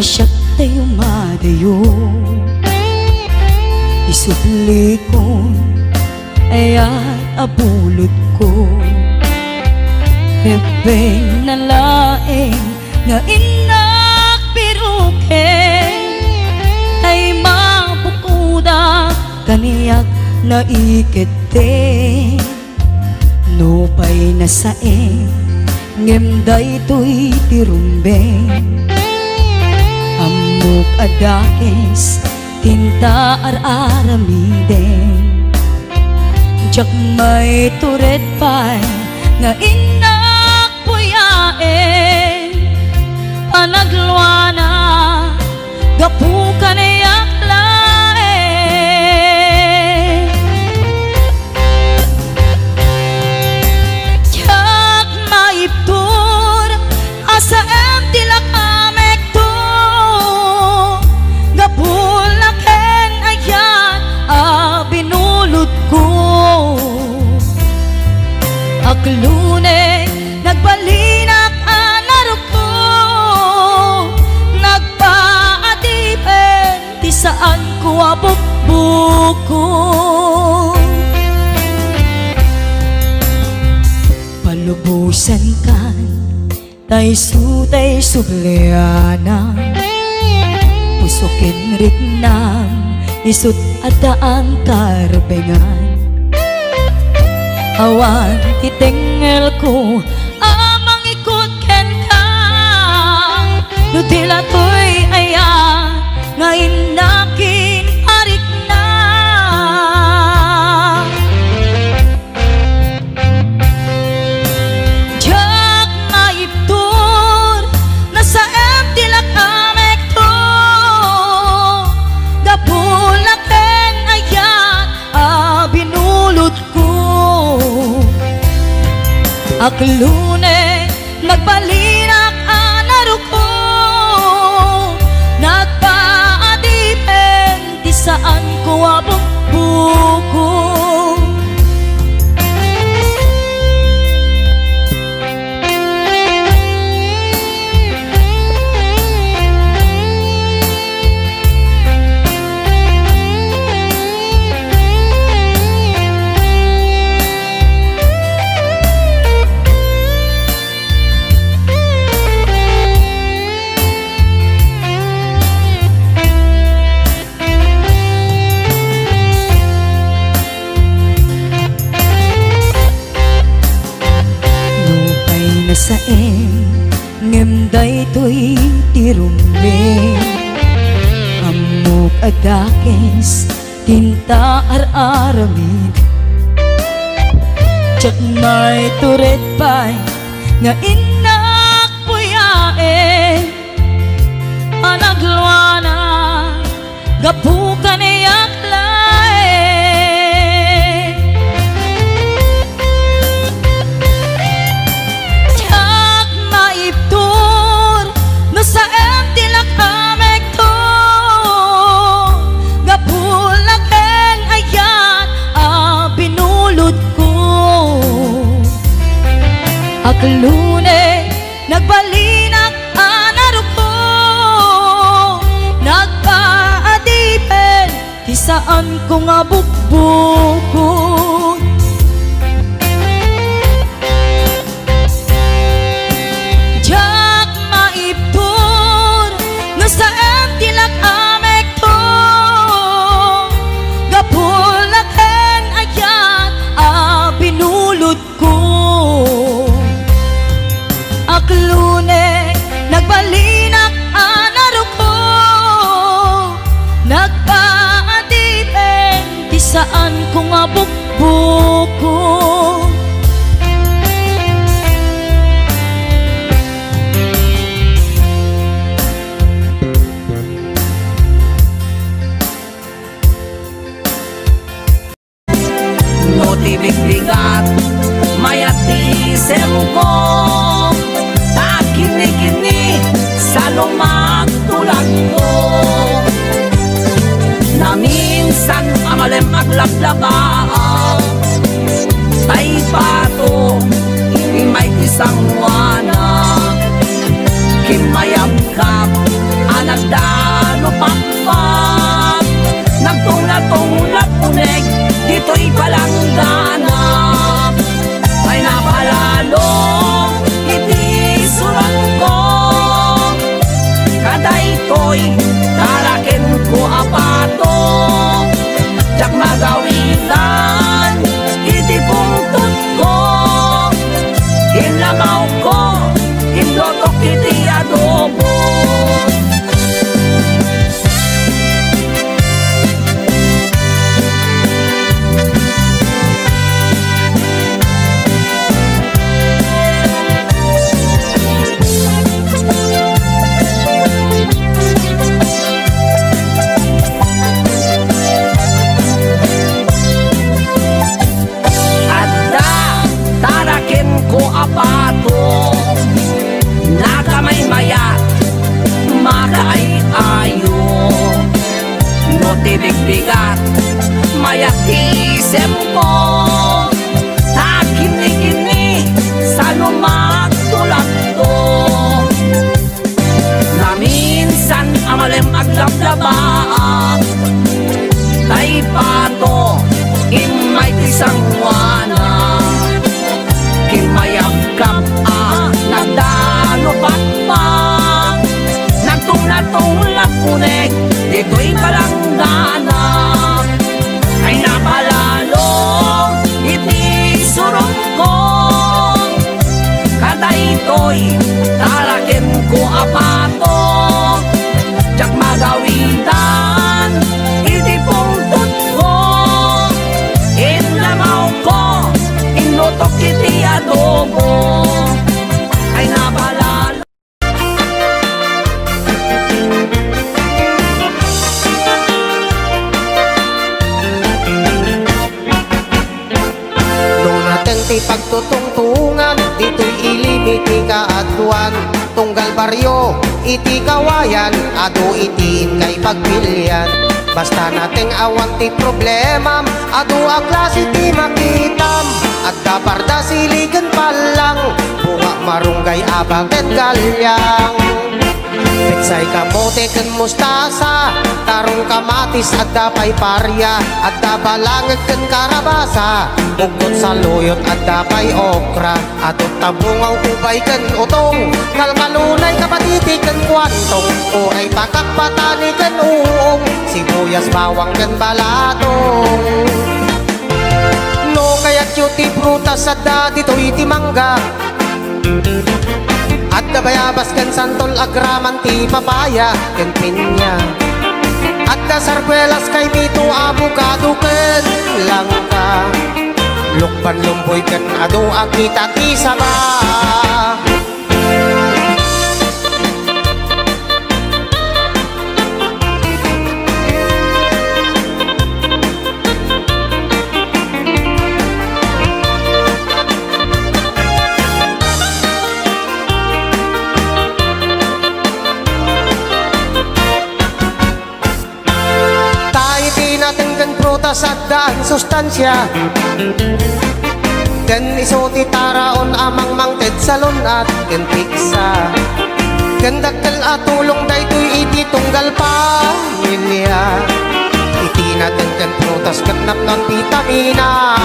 Asyak tayo madayo isubli ko ayat abulot ko Bebeng na laeng nga inak piruke ay mabukuda kaniyak naikete no pay nasae ngem daytoy tirumbeng amok adakes tinta araramiden jak may turet pay nga inak puyaen panagluana gapu kaniyak laen jak maiptur asa em tilak amek to gapul laken ayan binulot ko aklune nagbalinak anarok ko nagpaadipen ti saan ko abukbuko palubusan kan tay sutay subliana pusukin ritnam isut adaan karbengan awan titengel ko amang ikut ken ka nutila to'y ayan ngayon nakin arik na jak maiptur nasa em tilak amek to gapulaken ayan binulot ko aklune nagbalinak anarok ko nagpaadipen di saan ko abukbuko saem ngem daytoy tirumbeng amok adakes tinta araramid jak may turet pay nga inak puyaen panagluana gapu kaniyak laen jak maiptur no sa em tilak amek to gapulaken ayan binulot ko aklune nagbalinak anarok ko nagpaadipen di saan ko nga bukbukon jak maiptur no sa em tilak amek to gapulaken ayan binulot ko aklune nagbalinak anarok ko nagpaadipen di saan ko nga bukbuko no tibig-bigat mayat isem ko kini sa lumagtulag ko na minsan amalem aglaglabaan tay pato may isang wana kimayam kap anagdano pakpak nagtula-tula punek dito'y palangganap ay napalalo surat ko kaday to'y tarakin ko apato jak Imayak isem ko ta kini-kini sa lumatulak to. Na minsan amalem aglablaba tay pato imay tisangwana kimayagkap nagdalupat pa nagtunglatunglat unek dito'y palanggana ay napalalo iti surong ko kada ito'y tarakin ko apato tsak magawitan iti pungtot ko inlamaw ko inutok iti adobo ay napalalo. Ti pagtutungtungan, dito'y ilimiti kaadtuan. Tunggal baryo, iti kawayan, ado itiin kay pagpilyan. Basta nating awan ti problema, ado a klase ti makitam. At daparda siligan palang, bunga marunggay abaket galyang. Pitsay kamote ken mustasa, tarong kamatis at dapay parya, at dabalangag ken karabasa, bukod sa luyot at dapay okra, atot tabungaw ubay ken utong, kalkalunay kapatiti ken kwantong, uray takak patani ken uong, sibuyas bawang ken balatong. No kaya't yuti prutas at dito iti mangga, at dabayabas ken santol agraman ti papaya ken pinya, at da sarkwelas kay mito abukado ken langka, lukban lumboy ken ado akita ti saba. Sa daan sustansya ken isuti taraon amang mangted salon at ken piksa ken dakkel atulong daytoy iti tunggal pamilya iti naten ken prutas ken napnon vitamina.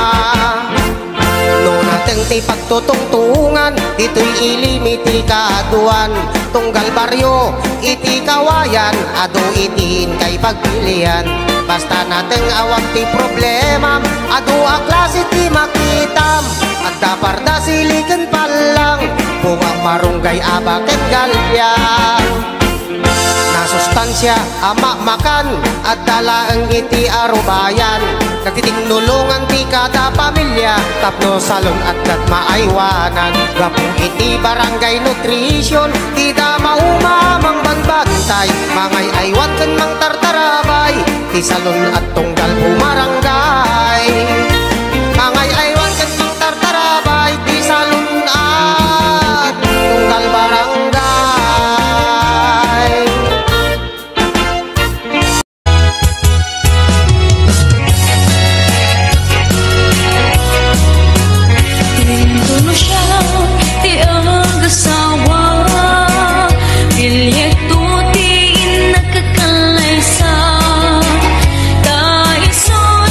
No naten ti pagtutungtungan dito'y ilimiti kaaduan. Tunggal baryo iti kawayan ado itiin kay pagpilian. Basta nating awang ti problema, ado a klase ti makitam, at daparda siliken palang, bunga marunggay abaket galyang. Nasustansya ama makan, at dalaang iti arubayan, nagtitingnulungan ti kada pamilya, tapno salon at kat maaywanan. Gapong iti barangay nutrition, ti da maumamang banbantay, mangay aywan ken mang tartarabay, ti salon at tunggal pumarangay. Mangay aywan ken mang tartarabay, ti salon at tunggal barangay. Tintuno siya, ti ang asawa, bilyeto ti nakakalaysa, kaison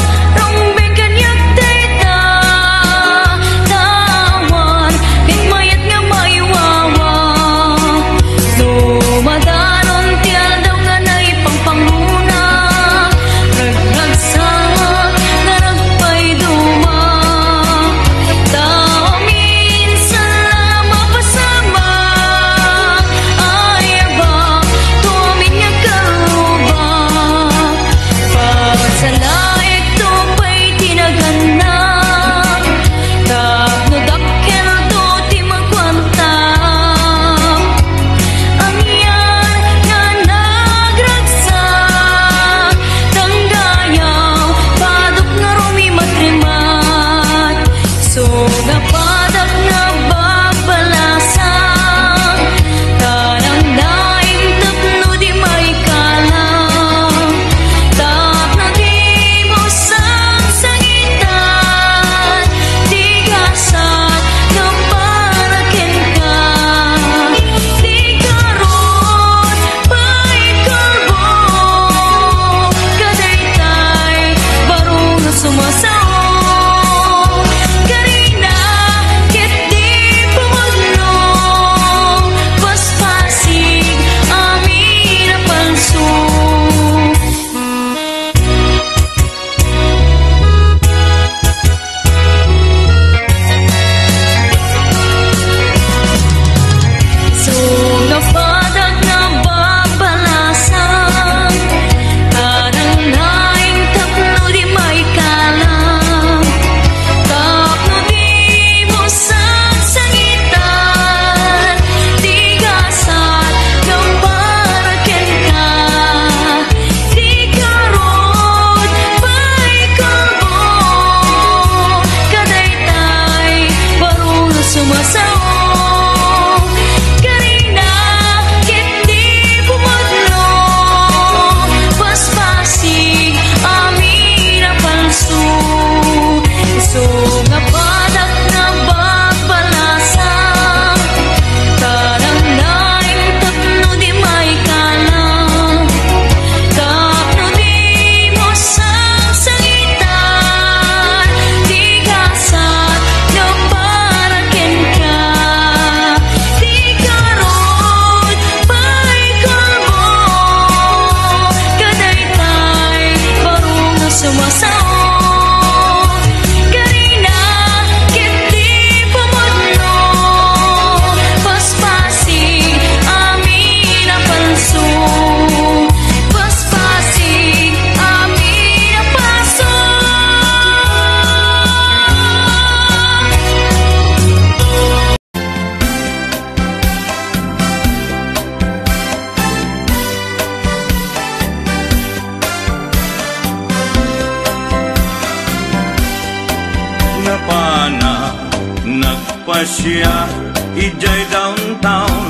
Siya ijay downtown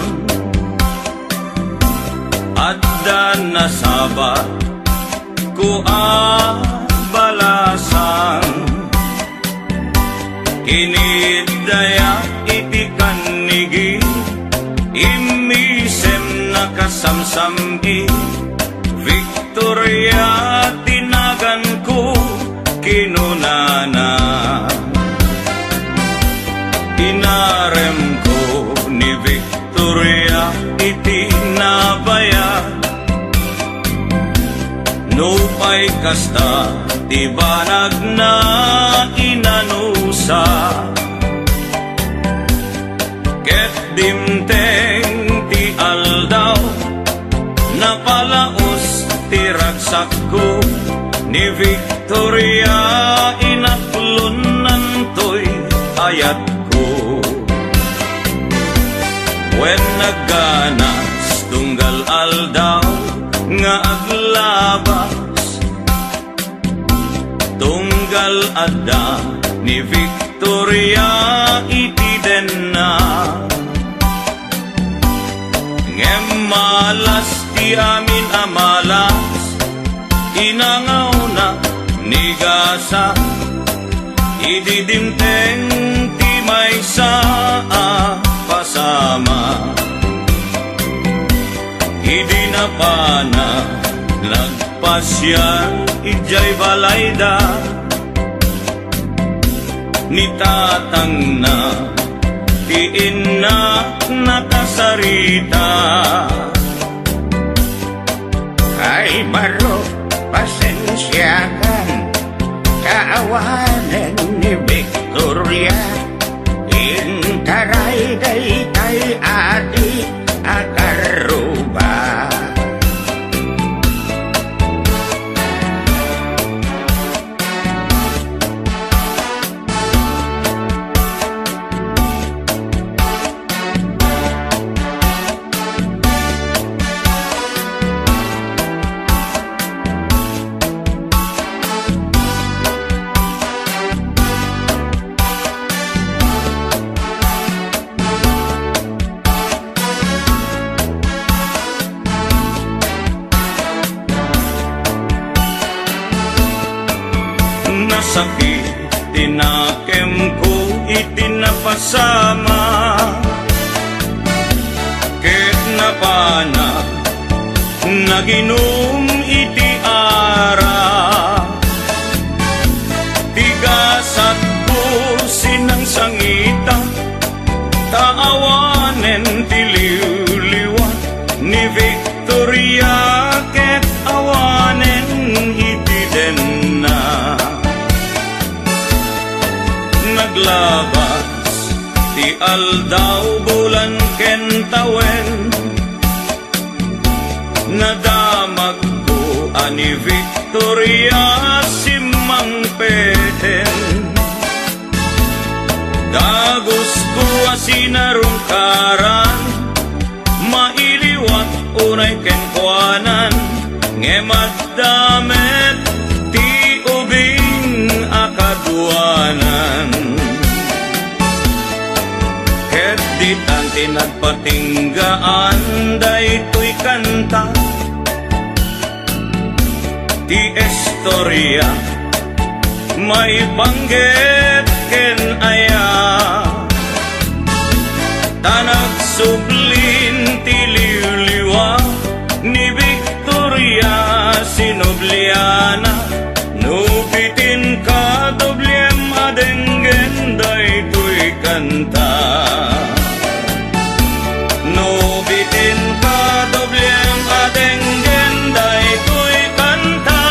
adda nasabat ko balasan kinidaya iti kanigi imisem nakasamsami Victoria tinagan ko kinunana inarem ko ni Victoria iti nabayad nupay kasta ti banag na inanusa ket dimteng ti aldaw napalaos ti ragsak ko ni Victoria inaklunan to'y ayat when nagganas tunggal aldaw nga aglabas tunggal adda ni Victoria iti denna ngem malas ti amin amalas inangaw na ni gasa ididimteng ti may saa pasama idi na pana nagpasya ijay balayda ni tatang na ti inna nakasarita ay baro pasensyakan kaawanan ni Victoria intaray daytay ati akaruba sakit tinakem ko itinapasama ket napana naginom iti ara tigasat ko sinang sangita taawanen tiliw-liwan ni Victoria ket awanen iti denna naglabas ti aldaw bulan ken tawen nadamag ko ani Victoria simang peten dagos ko asinarungkaran mailiwat unay ken kuanan ngemad damet ti ubing akaduanan ket ditan tinagpatinggaan daytoy kanta ti istorya may banggit ken aya tanag sublin ti liwliwa ni Victoria Sinobliana nubitin ka doblem adenggen daytoy kanta nubitin ka doblem adenggen daytoy kanta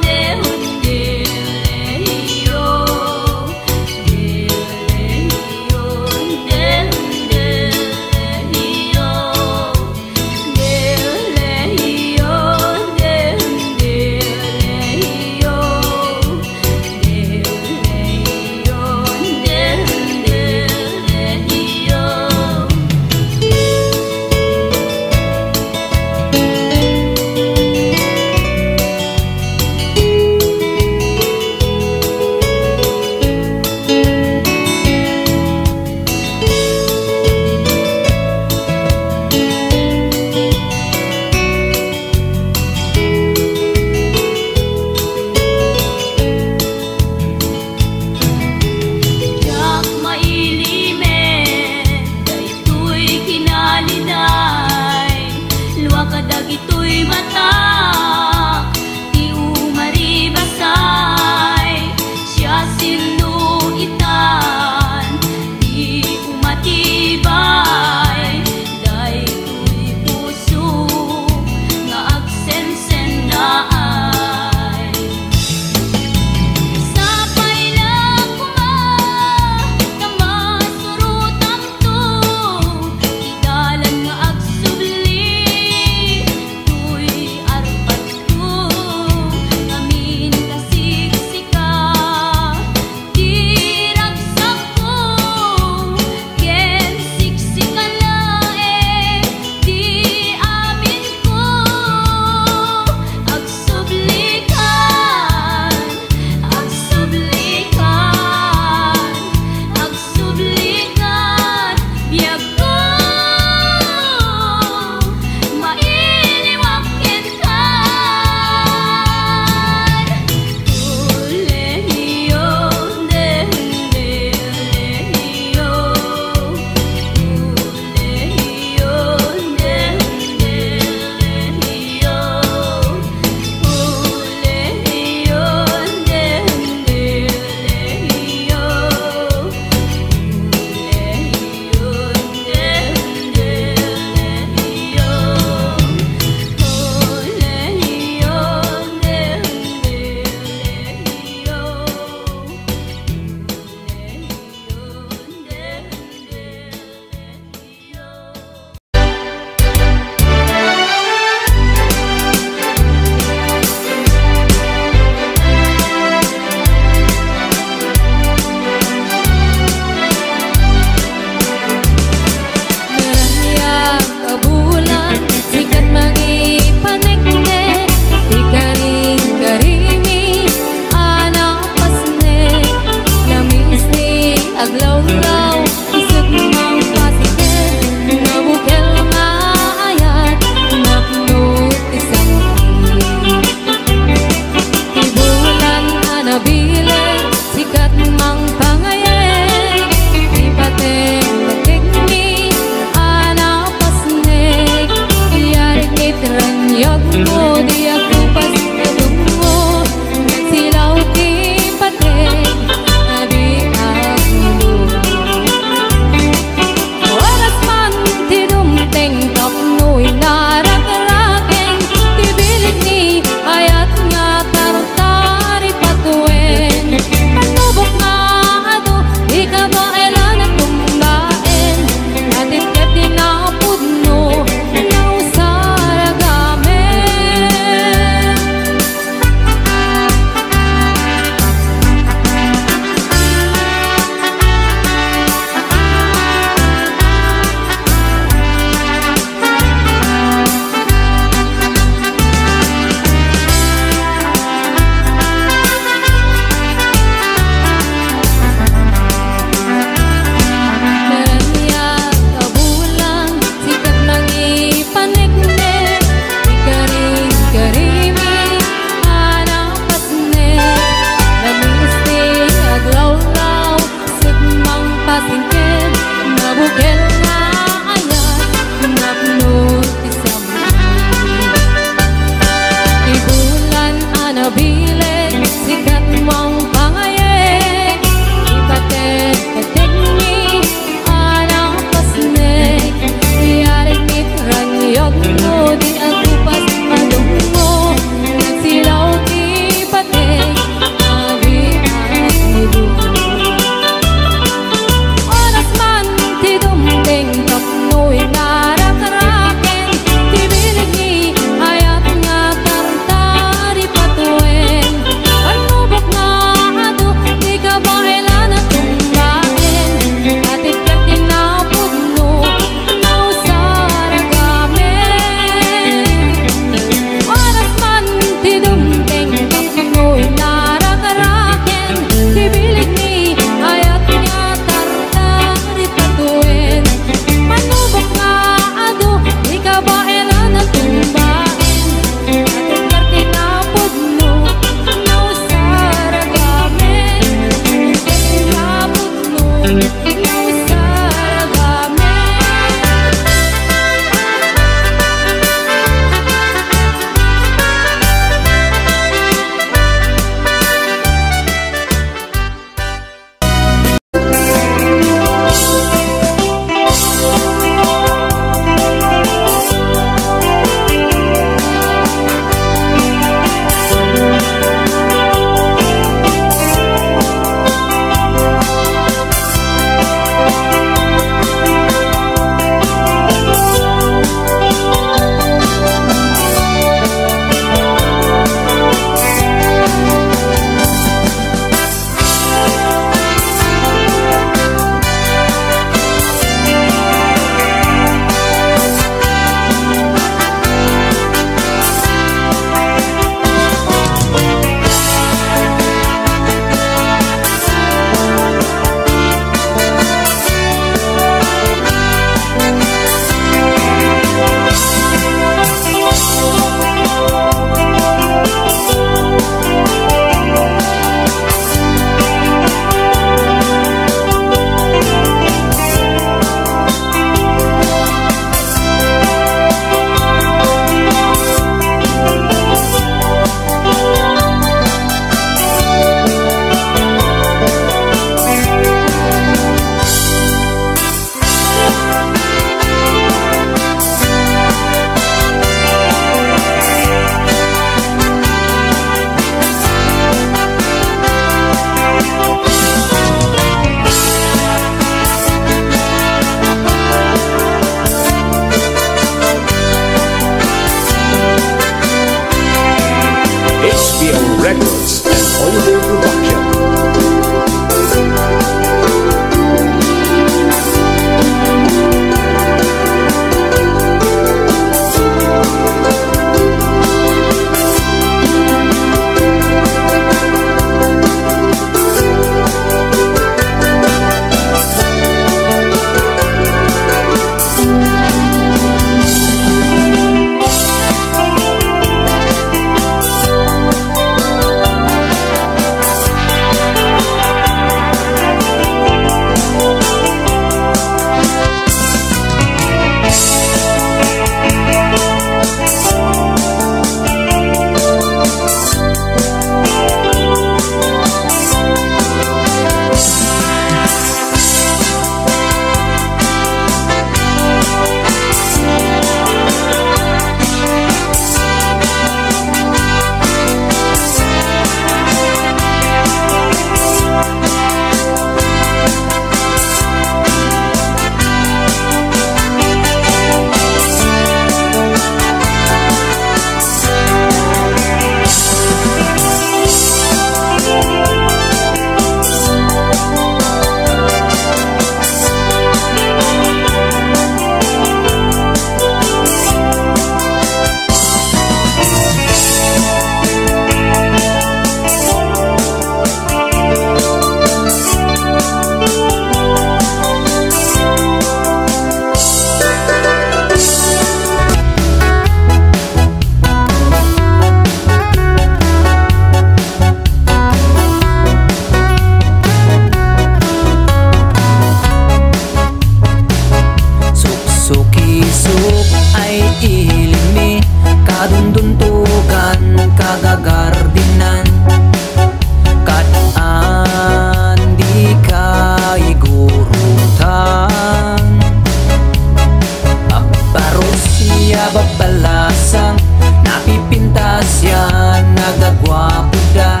sang napipintas yan, nagagwapo da,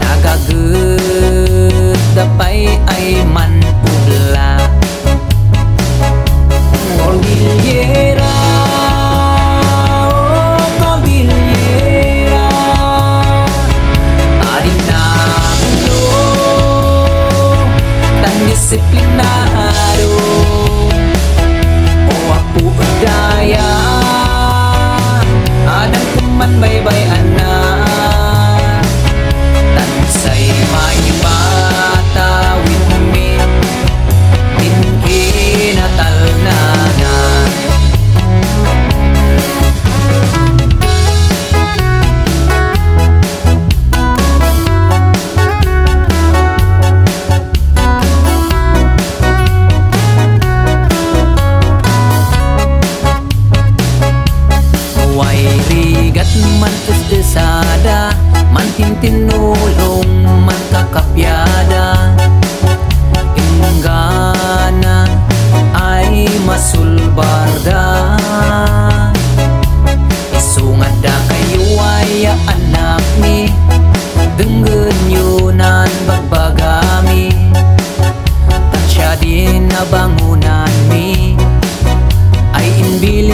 nagagdapay ay manpugla. Cordillera, oh Cordillera, arinalo, tan disiplinado, o apu daya, adang kuman baybay anak, tan say may batawin mi, kinatal na na. Huwag rigat man usdesada, man tintinulong man kakapyada, inggana ay masulbarda. Isungat da kayo ay anak ni, denggan yunan bagbagami, tansya din na bangunan mi, ay inbil